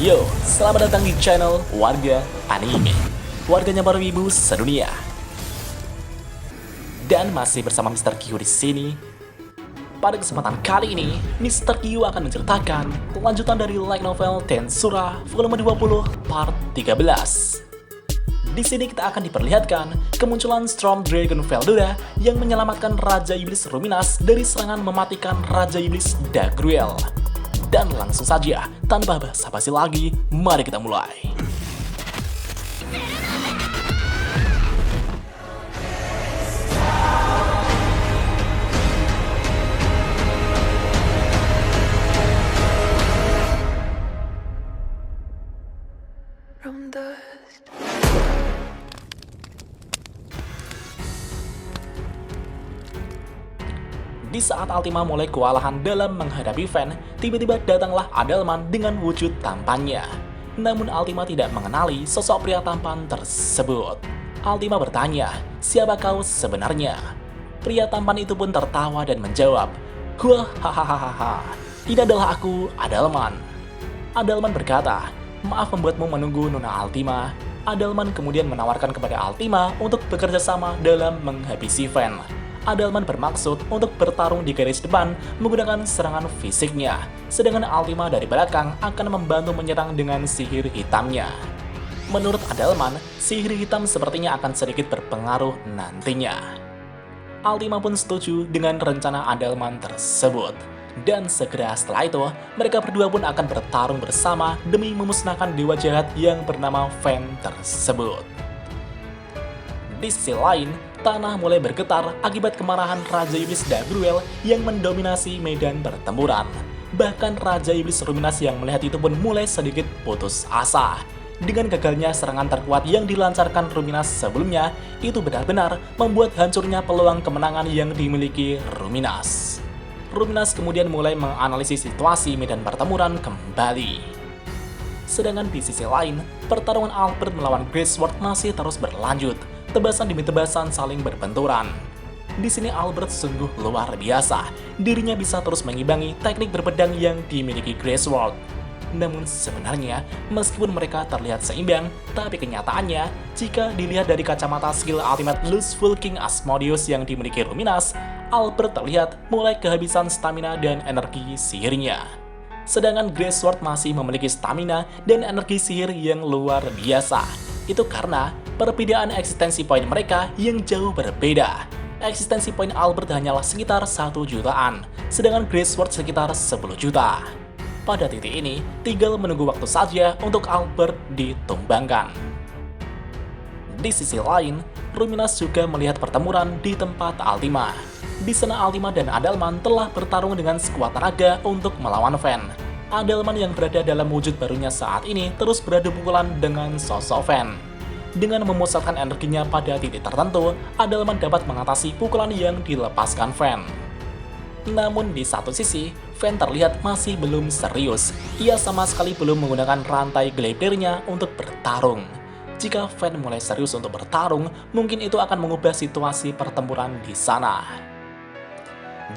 Yo, selamat datang di channel Warga Anime, warganya para wibu sedunia. Dan masih bersama Mr. Q di sini. Pada kesempatan kali ini, Mr. Q akan menceritakan kelanjutan dari light novel Tensura volume 20 part 13. Di sini kita akan diperlihatkan kemunculan Storm Dragon Veldora yang menyelamatkan Raja Iblis Ruminas dari serangan mematikan Raja Iblis Dagruel. Dan langsung saja, tanpa basa-basi lagi, mari kita mulai. From dust. Di saat Altima mulai kewalahan dalam menghadapi Fen, tiba-tiba datanglah Adelman dengan wujud tampannya. Namun Altima tidak mengenali sosok pria tampan tersebut. Altima bertanya, siapa kau sebenarnya? Pria tampan itu pun tertawa dan menjawab, "Gua hahaha, ini adalah aku, Adelman." Adelman berkata, "Maaf membuatmu menunggu Nona Altima." Adelman kemudian menawarkan kepada Altima untuk bekerja sama dalam menghabisi Fen. Adelman bermaksud untuk bertarung di garis depan menggunakan serangan fisiknya, sedangkan Altima dari belakang akan membantu menyerang dengan sihir hitamnya. Menurut Adelman, sihir hitam sepertinya akan sedikit berpengaruh nantinya. Altima pun setuju dengan rencana Adelman tersebut. Dan segera setelah itu, mereka berdua pun akan bertarung bersama demi memusnahkan dewa jahat yang bernama Fen tersebut. Di sisi lain, tanah mulai bergetar akibat kemarahan Raja Iblis Dagruel yang mendominasi medan pertempuran. Bahkan Raja Iblis Ruminas yang melihat itu pun mulai sedikit putus asa. Dengan gagalnya serangan terkuat yang dilancarkan Ruminas sebelumnya, itu benar-benar membuat hancurnya peluang kemenangan yang dimiliki Ruminas. Ruminas kemudian mulai menganalisis situasi medan pertempuran kembali. Sedangkan di sisi lain, pertarungan Albert melawan Greatsword masih terus berlanjut. Tebasan demi tebasan saling berbenturan. Di sini Albert sungguh luar biasa. Dirinya bisa terus mengimbangi teknik berpedang yang dimiliki Greatsword. Namun sebenarnya, meskipun mereka terlihat seimbang, tapi kenyataannya, jika dilihat dari kacamata skill Ultimate Lustful King Asmodeus yang dimiliki Ruminas, Albert terlihat mulai kehabisan stamina dan energi sihirnya. Sedangkan Greatsword masih memiliki stamina dan energi sihir yang luar biasa. Itu karena perbedaan eksistensi poin mereka yang jauh berbeda. Eksistensi poin Albert hanyalah sekitar 1 jutaan, sedangkan Greatsword sekitar 10 juta. Pada titik ini, tinggal menunggu waktu saja untuk Albert ditumbangkan. Di sisi lain, Ruminas juga melihat pertempuran di tempat Altima. Di sana Altima dan Adelman telah bertarung dengan sekuat tenaga untuk melawan Fen. Adelman yang berada dalam wujud barunya saat ini terus beradu pukulan dengan sosok Fen. Dengan memusatkan energinya pada titik tertentu, Adelman dapat mengatasi pukulan yang dilepaskan Fen. Namun di satu sisi, Fen terlihat masih belum serius. Ia sama sekali belum menggunakan rantai Gleipnirnya untuk bertarung. Jika Fen mulai serius untuk bertarung, mungkin itu akan mengubah situasi pertempuran di sana.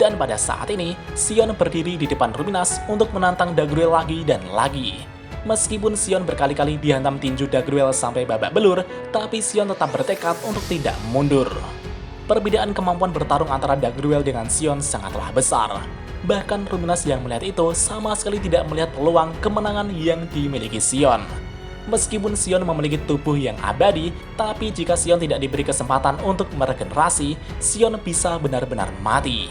Dan pada saat ini, Sion berdiri di depan Ruminas untuk menantang Dagruel lagi dan lagi. Meskipun Sion berkali-kali dihantam tinju Dagruel sampai babak belur, tapi Sion tetap bertekad untuk tidak mundur. Perbedaan kemampuan bertarung antara Dagruel dengan Sion sangatlah besar. Bahkan Ruminas yang melihat itu sama sekali tidak melihat peluang kemenangan yang dimiliki Sion. Meskipun Sion memiliki tubuh yang abadi, tapi jika Sion tidak diberi kesempatan untuk meregenerasi, Sion bisa benar-benar mati.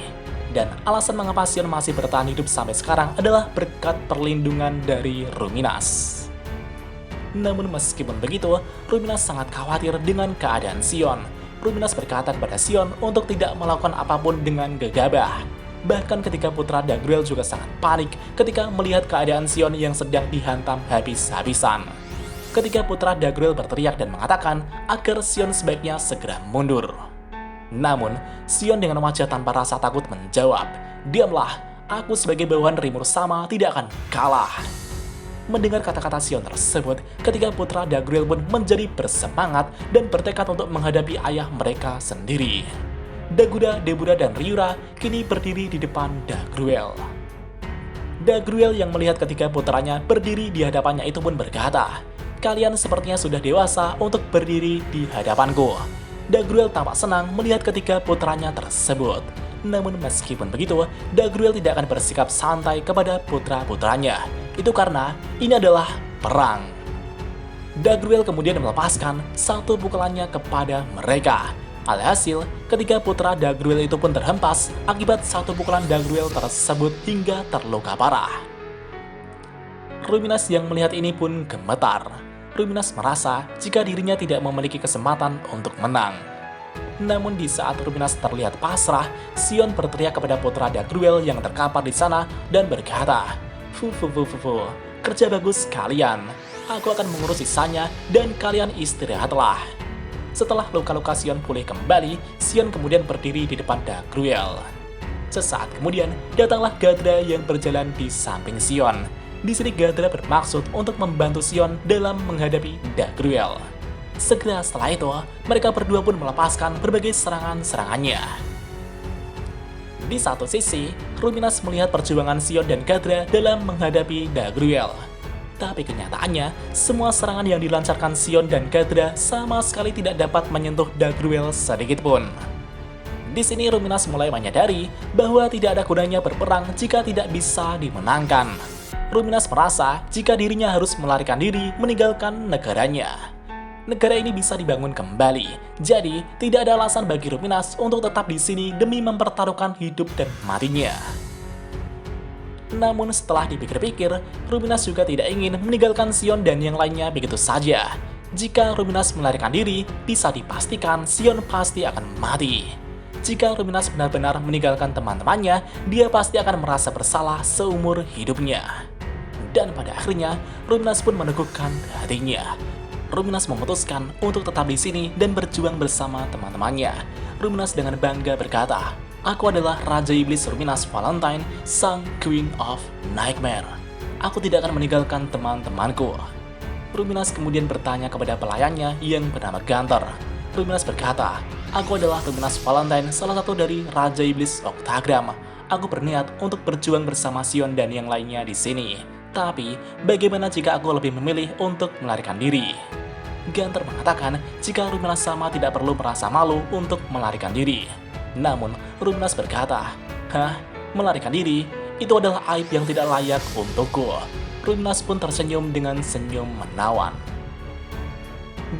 Dan alasan mengapa Sion masih bertahan hidup sampai sekarang adalah berkat perlindungan dari Ruminas. Namun meskipun begitu, Ruminas sangat khawatir dengan keadaan Sion. Ruminas berkata kepada Sion untuk tidak melakukan apapun dengan gegabah. Bahkan ketika putra Dagruel juga sangat panik ketika melihat keadaan Sion yang sedang dihantam habis-habisan. Ketika putra Dagruel berteriak dan mengatakan agar Sion sebaiknya segera mundur. Namun, Sion dengan wajah tanpa rasa takut menjawab, "Diamlah, aku sebagai bawahan Rimur Sama tidak akan kalah." Mendengar kata-kata Sion tersebut, ketika putra Dagruel pun menjadi bersemangat dan bertekad untuk menghadapi ayah mereka sendiri. Daguda, Debuda, dan Ryura kini berdiri di depan Dagruel. Dagruel yang melihat ketiga putranya berdiri di hadapannya itu pun berkata, "Kalian sepertinya sudah dewasa untuk berdiri di hadapanku." Dagruel tampak senang melihat ketiga putranya tersebut. Namun meskipun begitu, Dagruel tidak akan bersikap santai kepada putra-putranya. Itu karena ini adalah perang. Dagruel kemudian melepaskan satu pukulannya kepada mereka. Alhasil, ketiga putra Dagruel itu pun terhempas akibat satu pukulan Dagruel tersebut hingga terluka parah. Ruminas yang melihat ini pun gemetar. Ruminas merasa jika dirinya tidak memiliki kesempatan untuk menang. Namun di saat Ruminas terlihat pasrah, Sion berteriak kepada putra Dagruel yang terkapar di sana dan berkata, "Fu, kerja bagus kalian. Aku akan mengurus sisanya dan kalian istirahatlah." Setelah luka-luka Sion pulih kembali, Sion kemudian berdiri di depan Dagruel. Sesaat kemudian, datanglah Gadra yang berjalan di samping Sion. Di sini Gadra bermaksud untuk membantu Sion dalam menghadapi Dagruel. Segera setelah itu, mereka berdua pun melepaskan berbagai serangan-serangannya. Di satu sisi, Ruminas melihat perjuangan Sion dan Gadra dalam menghadapi Dagruel. Tapi kenyataannya, semua serangan yang dilancarkan Sion dan Gadra sama sekali tidak dapat menyentuh Dagruel sedikit pun. Di sini Ruminas mulai menyadari bahwa tidak ada gunanya berperang jika tidak bisa dimenangkan. Ruminas merasa jika dirinya harus melarikan diri meninggalkan negaranya. Negara ini bisa dibangun kembali, jadi tidak ada alasan bagi Ruminas untuk tetap di sini demi mempertaruhkan hidup dan matinya. Namun setelah dipikir-pikir, Ruminas juga tidak ingin meninggalkan Sion dan yang lainnya begitu saja. Jika Ruminas melarikan diri, bisa dipastikan Sion pasti akan mati. Jika Ruminas benar-benar meninggalkan teman-temannya, dia pasti akan merasa bersalah seumur hidupnya. Dan pada akhirnya, Ruminas pun meneguhkan hatinya. Ruminas memutuskan untuk tetap di sini dan berjuang bersama teman-temannya. Ruminas dengan bangga berkata, "Aku adalah Raja Iblis Ruminas Valentine, sang Queen of Nightmare. Aku tidak akan meninggalkan teman-temanku." Ruminas kemudian bertanya kepada pelayannya yang bernama Gunter. Ruminas berkata, "Aku adalah Ruminas Valentine, salah satu dari Raja Iblis Octagram. Aku berniat untuk berjuang bersama Sion dan yang lainnya di sini. Tapi, bagaimana jika aku lebih memilih untuk melarikan diri?" Gunter mengatakan jika Ruminas sama tidak perlu merasa malu untuk melarikan diri. Namun, Ruminas berkata, "Hah, melarikan diri? Itu adalah aib yang tidak layak untukku." Ruminas pun tersenyum dengan senyum menawan.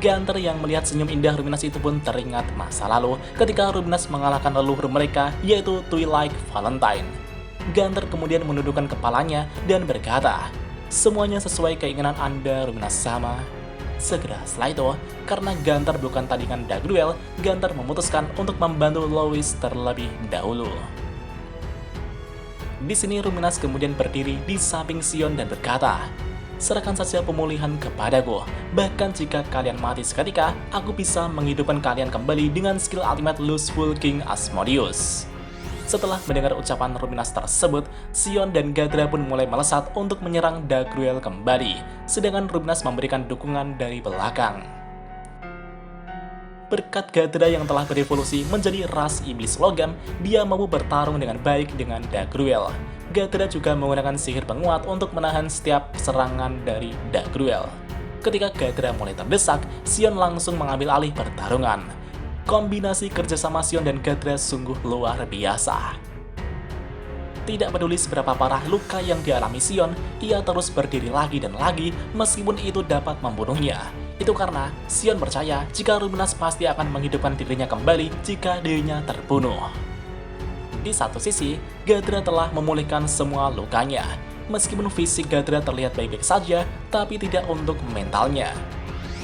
Gunter yang melihat senyum indah Ruminas itu pun teringat masa lalu ketika Ruminas mengalahkan leluhur mereka, yaitu Twilight Valentine. Gunter kemudian menundukkan kepalanya dan berkata, "Semuanya sesuai keinginan Anda, Ruminas sama." Segera setelah itu, karena Gunter bukan tandingan Dagruel, Gunter memutuskan untuk membantu Louis terlebih dahulu. Di sini Ruminas kemudian berdiri di samping Sion dan berkata, "Serahkan saja pemulihan kepadaku. Bahkan jika kalian mati seketika, aku bisa menghidupkan kalian kembali dengan skill ultimate Lustful King Asmodeus." Setelah mendengar ucapan Ruminas tersebut, Sion dan Gadra pun mulai melesat untuk menyerang Dagruel kembali, sedangkan Ruminas memberikan dukungan dari belakang. Berkat Gadra yang telah berevolusi menjadi ras iblis logam, dia mampu bertarung dengan baik dengan Dagruel. Gadra juga menggunakan sihir penguat untuk menahan setiap serangan dari Dagruel. Ketika Gadra mulai terdesak, Sion langsung mengambil alih pertarungan. Kombinasi kerjasama Sion dan Gadra sungguh luar biasa. Tidak peduli seberapa parah luka yang dialami Sion, ia terus berdiri lagi dan lagi meskipun itu dapat membunuhnya. Itu karena Sion percaya jika Ruminas pasti akan menghidupkan dirinya kembali jika dirinya terbunuh. Di satu sisi, Gadra telah memulihkan semua lukanya. Meskipun fisik Gadra terlihat baik-baik saja, tapi tidak untuk mentalnya.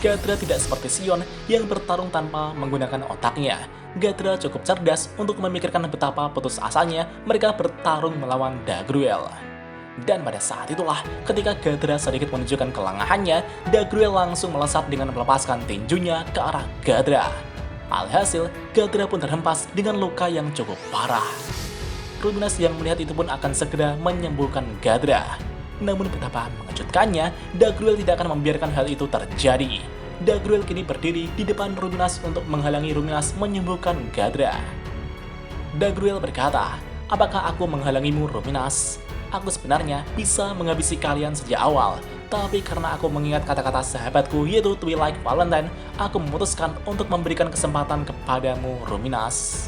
Gadra tidak seperti Sion yang bertarung tanpa menggunakan otaknya. Gadra cukup cerdas untuk memikirkan betapa putus asanya mereka bertarung melawan Dagruel. Dan pada saat itulah, ketika Gadra sedikit menunjukkan kelengahannya, Dagruel langsung melesat dengan melepaskan tinjunya ke arah Gadra. Alhasil, Gadra pun terhempas dengan luka yang cukup parah. Ruminas yang melihat itu pun akan segera menyembuhkan Gadra. Namun betapa mengejutkannya, Dagruel tidak akan membiarkan hal itu terjadi. Dagruel kini berdiri di depan Ruminas untuk menghalangi Ruminas menyembuhkan Gadra. Dagruel berkata, "Apakah aku menghalangimu, Ruminas? Aku sebenarnya bisa menghabisi kalian sejak awal, tapi karena aku mengingat kata-kata sahabatku yaitu Twilight Valentine, aku memutuskan untuk memberikan kesempatan kepadamu, Ruminas.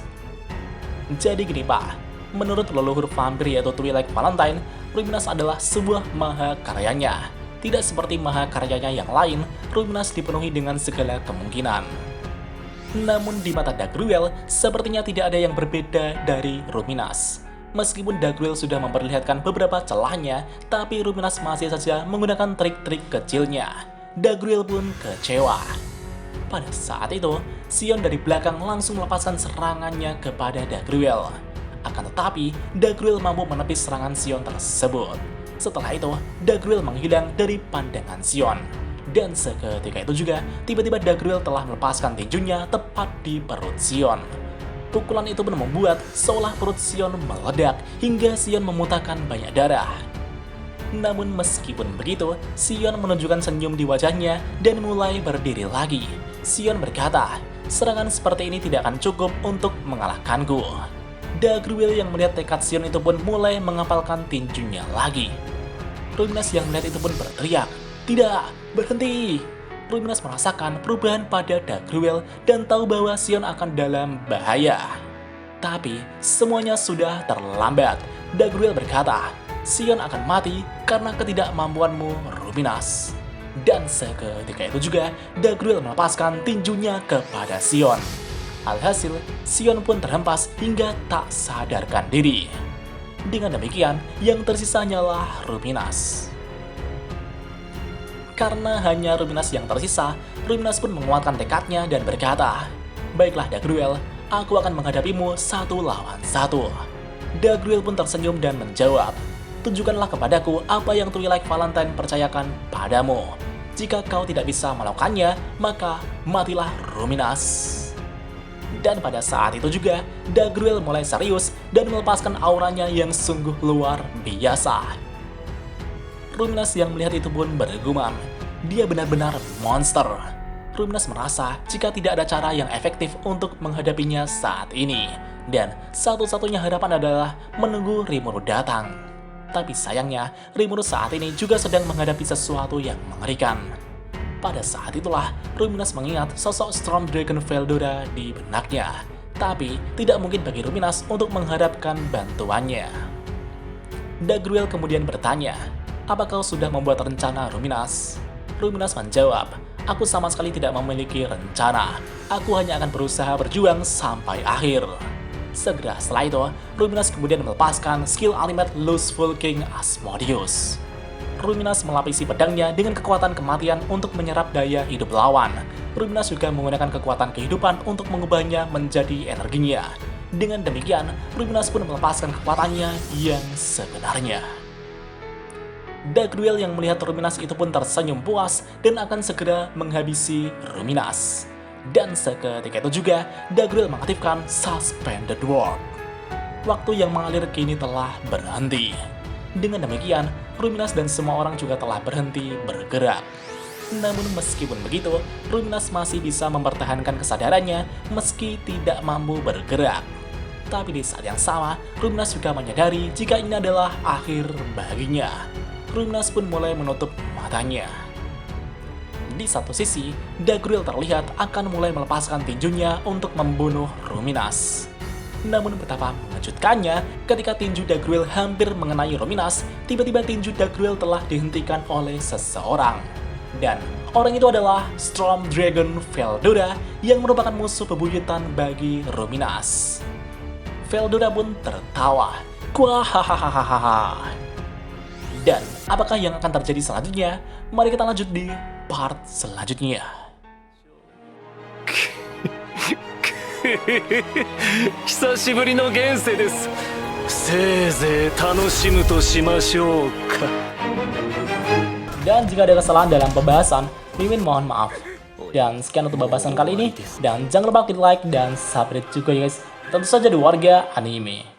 Jadi gini Pak, menurut leluhur vampir yaitu Twilight Valentine, Ruminas adalah sebuah mahakaryanya. Tidak seperti mahakaryanya yang lain, Ruminas dipenuhi dengan segala kemungkinan. Namun di mata Dagruel, sepertinya tidak ada yang berbeda dari Ruminas. Meskipun Dagruel sudah memperlihatkan beberapa celahnya, tapi Ruminas masih saja menggunakan trik-trik kecilnya. Dagruel pun kecewa. Pada saat itu, Sion dari belakang langsung melepaskan serangannya kepada Dagruel. Akan tetapi, Dagruel mampu menepis serangan Sion tersebut. Setelah itu, Dagruel menghilang dari pandangan Sion. Dan seketika itu juga, tiba-tiba Dagruel telah melepaskan tinjunya tepat di perut Sion. Pukulan itu pun membuat seolah perut Sion meledak hingga Sion memuntahkan banyak darah. Namun meskipun begitu, Sion menunjukkan senyum di wajahnya dan mulai berdiri lagi. Sion berkata, serangan seperti ini tidak akan cukup untuk mengalahkanku. Dagruel yang melihat tekad Sion itu pun mulai mengapalkan tinjunya lagi. Ruminas yang melihat itu pun berteriak, "Tidak, berhenti!" Ruminas merasakan perubahan pada Dagruel dan tahu bahwa Sion akan dalam bahaya. Tapi semuanya sudah terlambat. Dagruel berkata, Sion akan mati karena ketidakmampuanmu, Ruminas. Dan seketika itu juga, Dagruel melepaskan tinjunya kepada Sion. Alhasil, Sion pun terhempas hingga tak sadarkan diri. Dengan demikian, yang tersisa hanyalah Ruminas. Karena hanya Ruminas yang tersisa, Ruminas pun menguatkan tekadnya dan berkata, "Baiklah Dagruel, aku akan menghadapimu 1 lawan 1. Dagruel pun tersenyum dan menjawab, "Tunjukkanlah kepadaku apa yang Twilight Valentine percayakan padamu. Jika kau tidak bisa melakukannya, maka matilah Ruminas." Dan pada saat itu juga, Dagruel mulai serius dan melepaskan auranya yang sungguh luar biasa. Ruminas yang melihat itu pun bergumam, dia benar-benar monster. Ruminas merasa jika tidak ada cara yang efektif untuk menghadapinya saat ini. Dan satu-satunya harapan adalah menunggu Rimuru datang. Tapi sayangnya, Rimuru saat ini juga sedang menghadapi sesuatu yang mengerikan. Pada saat itulah, Ruminas mengingat sosok Storm Dragon Veldora di benaknya. Tapi, tidak mungkin bagi Ruminas untuk mengharapkan bantuannya. Dagruel kemudian bertanya, "Apa kau sudah membuat rencana, Ruminas?" Ruminas menjawab, "Aku sama sekali tidak memiliki rencana. Aku hanya akan berusaha berjuang sampai akhir." Segera setelah itu, Ruminas kemudian melepaskan skill ultimate Lustful King Asmodeus. Ruminas melapisi pedangnya dengan kekuatan kematian untuk menyerap daya hidup lawan. Ruminas juga menggunakan kekuatan kehidupan untuk mengubahnya menjadi energinya. Dengan demikian, Ruminas pun melepaskan kekuatannya yang sebenarnya. Dagruel yang melihat Ruminas itu pun tersenyum puas dan akan segera menghabisi Ruminas. Dan seketika itu juga, Dagruel mengaktifkan Suspended Warp. Waktu yang mengalir kini telah berhenti. Dengan demikian, Ruminas dan semua orang juga telah berhenti bergerak. Namun meskipun begitu, Ruminas masih bisa mempertahankan kesadarannya meski tidak mampu bergerak. Tapi di saat yang sama, Ruminas juga menyadari jika ini adalah akhir baginya. Ruminas pun mulai menutup matanya. Di satu sisi, Dagruel terlihat akan mulai melepaskan tinjunya untuk membunuh Ruminas. Namun betapa mengejutkannya, ketika tinju Dagruel hampir mengenai Ruminas, tiba-tiba tinju Dagruel telah dihentikan oleh seseorang. Dan orang itu adalah Storm Dragon Veldora yang merupakan musuh bebuyutan bagi Ruminas. Veldora pun tertawa. "Kuahahaha." Dan apakah yang akan terjadi selanjutnya? Mari kita lanjut di part selanjutnya. 久しぶりの現世です。せいぜい楽しむとしましょうか。 Dan jika ada kesalahan dalam pembahasan, Mimin mohon maaf. Dan sekian untuk pembahasan kali ini. Dan jangan lupa klik like dan subscribe juga ya guys. Tentu saja di Warga Anime.